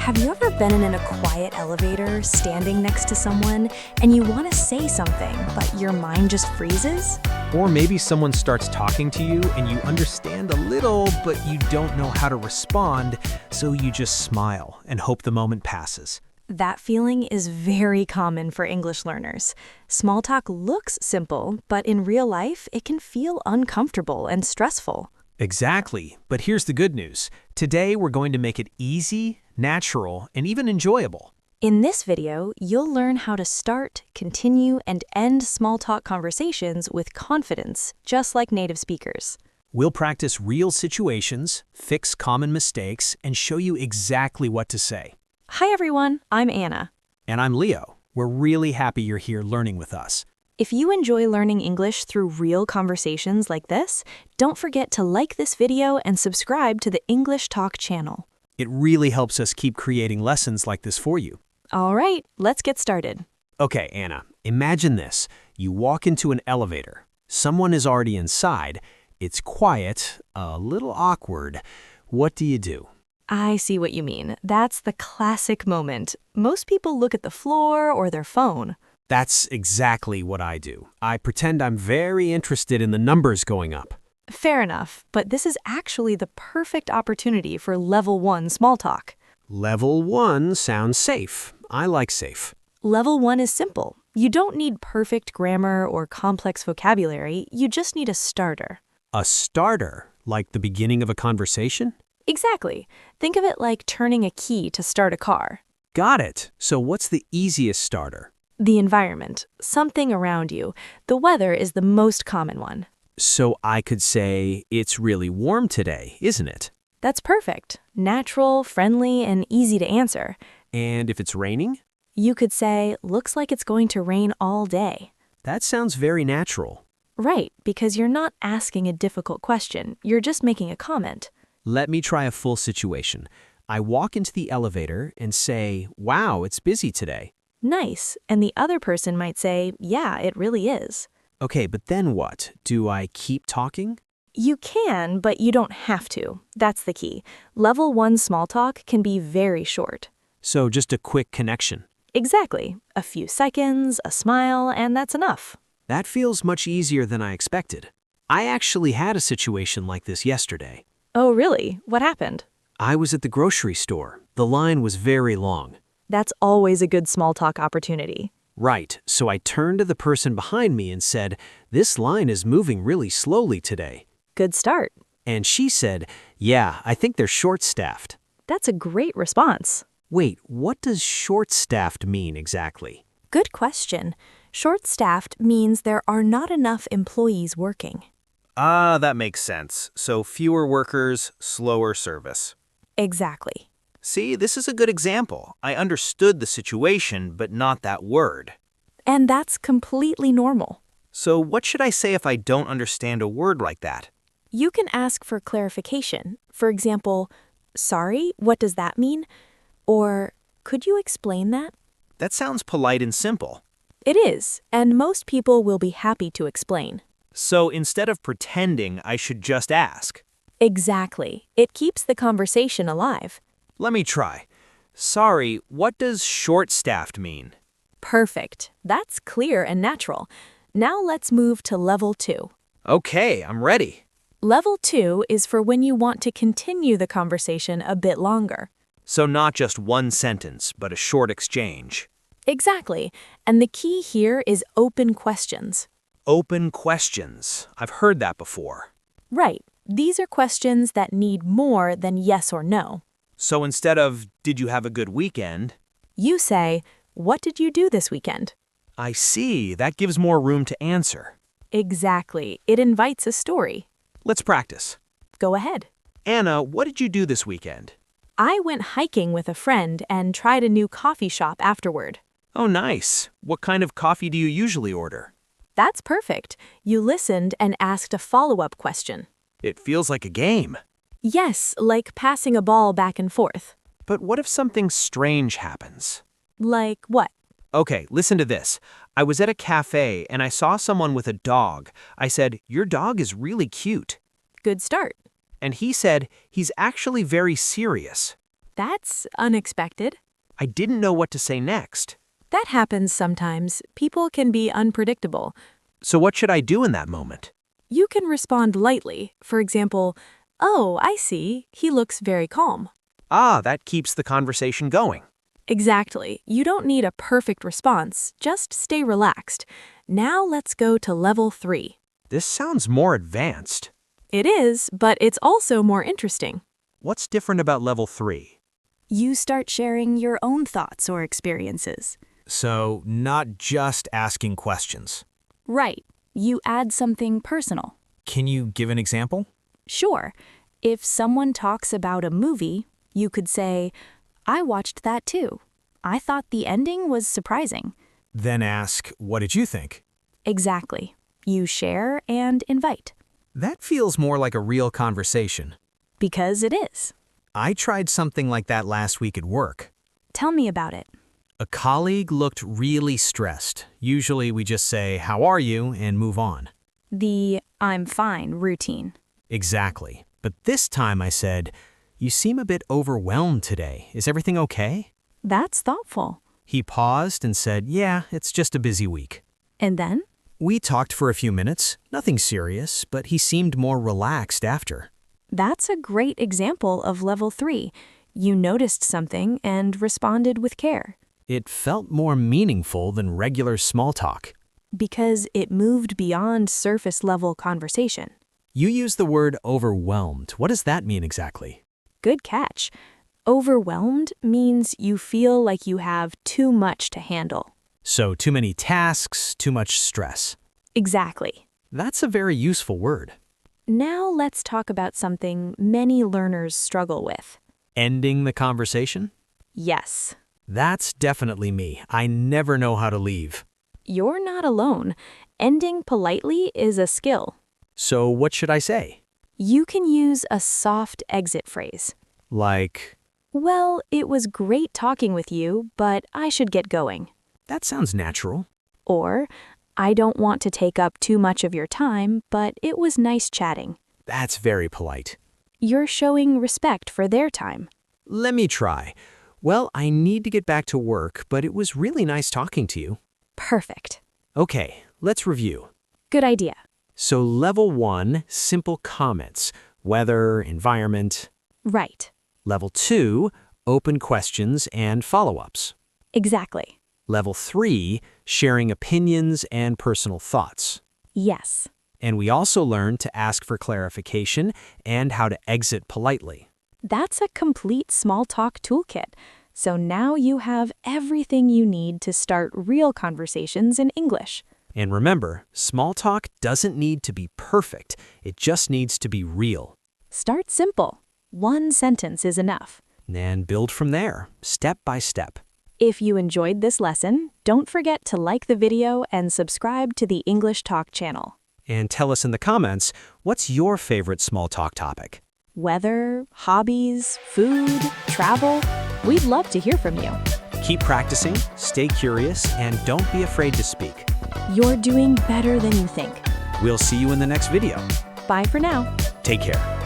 Have you ever been in a quiet elevator, standing next to someone, and you want to say something, but your mind just freezes? Or maybe someone starts talking to you and you understand a little, but you don't know how to respond, so you just smile and hope the moment passes. That feeling is very common for English learners. Small talk looks simple, but in real life, it can feel uncomfortable and stressful. Exactly, but here's the good news. Today we're going to make it easy, natural, and even enjoyable. In this video, you'll learn how to start, continue, and end small talk conversations with confidence, just like native speakers. We'll practice real situations, fix common mistakes, and show you exactly what to say. Hi everyone, I'm Anna. And I'm Leo. We're really happy you're here learning with us. If you enjoy learning English through real conversations like this, don't forget to like this video and subscribe to the English Talk channel. It really helps us keep creating lessons like this for you. All right, let's get started. Okay, Anna, imagine this. You walk into an elevator. Someone is already inside. It's quiet, a little awkward. What do you do? I see what you mean. That's the classic moment. Most people look at the floor or their phone. That's exactly what I do. I pretend I'm very interested in the numbers going up. Fair enough, but this is actually the perfect opportunity for level 1 small talk. Level 1 sounds safe. I like safe. Level 1 is simple. You don't need perfect grammar or complex vocabulary, you just need a starter. A starter, like the beginning of a conversation? Exactly. Think of it like turning a key to start a car. Got it. So what's the easiest starter? The environment, something around you. The weather is the most common one. So I could say, it's really warm today, isn't it? That's perfect. Natural, friendly, and easy to answer. And if it's raining? You could say, looks like it's going to rain all day. That sounds very natural. Right, because you're not asking a difficult question. You're just making a comment. Let me try a full situation. I walk into the elevator and say, wow, it's busy today. Nice. And the other person might say, yeah, it really is. Okay, but then what? Do I keep talking? You can, but you don't have to. That's the key. Level 1 small talk can be very short. So just a quick connection. Exactly. A few seconds, a smile, and that's enough. That feels much easier than I expected. I actually had a situation like this yesterday. Oh, really? What happened? I was at the grocery store. The line was very long. That's always a good small talk opportunity. Right, so I turned to the person behind me and said, this line is moving really slowly today. Good start. And she said, yeah, I think they're short-staffed. That's a great response. Wait, what does short-staffed mean exactly? Good question. Short-staffed means there are not enough employees working. Ah, that makes sense. So fewer workers, slower service. Exactly. See, this is a good example. I understood the situation, but not that word. And that's completely normal. So what should I say if I don't understand a word like that? You can ask for clarification. For example, sorry, what does that mean? Or, could you explain that? That sounds polite and simple. It is, and most people will be happy to explain. So instead of pretending, I should just ask. Exactly. It keeps the conversation alive. Let me try. Sorry, what does short-staffed mean? Perfect. That's clear and natural. Now let's move to level 2. Okay, I'm ready. Level 2 is for when you want to continue the conversation a bit longer. So not just one sentence, but a short exchange. Exactly. And the key here is open questions. Open questions. I've heard that before. Right. These are questions that need more than yes or no. So instead of, did you have a good weekend? You say, what did you do this weekend? I see. That gives more room to answer. Exactly. It invites a story. Let's practice. Go ahead. Anna, what did you do this weekend? I went hiking with a friend and tried a new coffee shop afterward. Oh, nice. What kind of coffee do you usually order? That's perfect. You listened and asked a follow-up question. It feels like a game. Yes, like passing a ball back and forth. But what if something strange happens? Like what? Okay, listen to this. I was at a cafe and I saw someone with a dog. I said, your dog is really cute. Good start. And he said, he's actually very serious. That's unexpected. I didn't know what to say next. That happens sometimes. People can be unpredictable. So what should I do in that moment? You can respond lightly. For example, "Oh, I see. He looks very calm." Ah, that keeps the conversation going. Exactly. You don't need a perfect response. Just stay relaxed. Now let's go to level 3. This sounds more advanced. It is, but it's also more interesting. What's different about level 3? You start sharing your own thoughts or experiences. So, not just asking questions. Right. You add something personal. Can you give an example? Sure. If someone talks about a movie, you could say, "I watched that too. I thought the ending was surprising." Then ask, what did you think? Exactly. You share and invite. That feels more like a real conversation. Because it is. I tried something like that last week at work. Tell me about it. A colleague looked really stressed. Usually we just say, "How are you?" and move on. The "I'm fine" routine. Exactly. But this time I said, "You seem a bit overwhelmed today. Is everything okay?" That's thoughtful. He paused and said, "Yeah, it's just a busy week." And then? We talked for a few minutes, nothing serious, but he seemed more relaxed after. That's a great example of level 3. You noticed something and responded with care. It felt more meaningful than regular small talk. Because it moved beyond surface-level conversation. You used the word overwhelmed. What does that mean exactly? Good catch. Overwhelmed means you feel like you have too much to handle. So too many tasks, too much stress. Exactly. That's a very useful word. Now let's talk about something many learners struggle with. Ending the conversation? Yes. That's definitely me. I never know how to leave. You're not alone. Ending politely is a skill. So what should I say? You can use a soft exit phrase. Like, "Well, it was great talking with you, but I should get going." that sounds natural. Or, "I don't want to take up too much of your time, but it was nice chatting." That's very polite. You're showing respect for their time. Let me try. Well, I need to get back to work, but it was really nice talking to you. Perfect. Okay, let's review. Good idea. So level 1, simple comments, weather, environment. Right. Level 2, open questions and follow-ups. Exactly. Level 3, sharing opinions and personal thoughts. Yes. And we also learned to ask for clarification and how to exit politely. That's a complete small talk toolkit. So now you have everything you need to start real conversations in English. And remember, small talk doesn't need to be perfect. It just needs to be real. Start simple. One sentence is enough. And build from there, step by step. If you enjoyed this lesson, don't forget to like the video and subscribe to the English Talk channel. And tell us in the comments, what's your favorite small talk topic? Weather, hobbies, food, travel. We'd love to hear from you. Keep practicing, stay curious, and don't be afraid to speak. You're doing better than you think. We'll see you in the next video. Bye for now. Take care.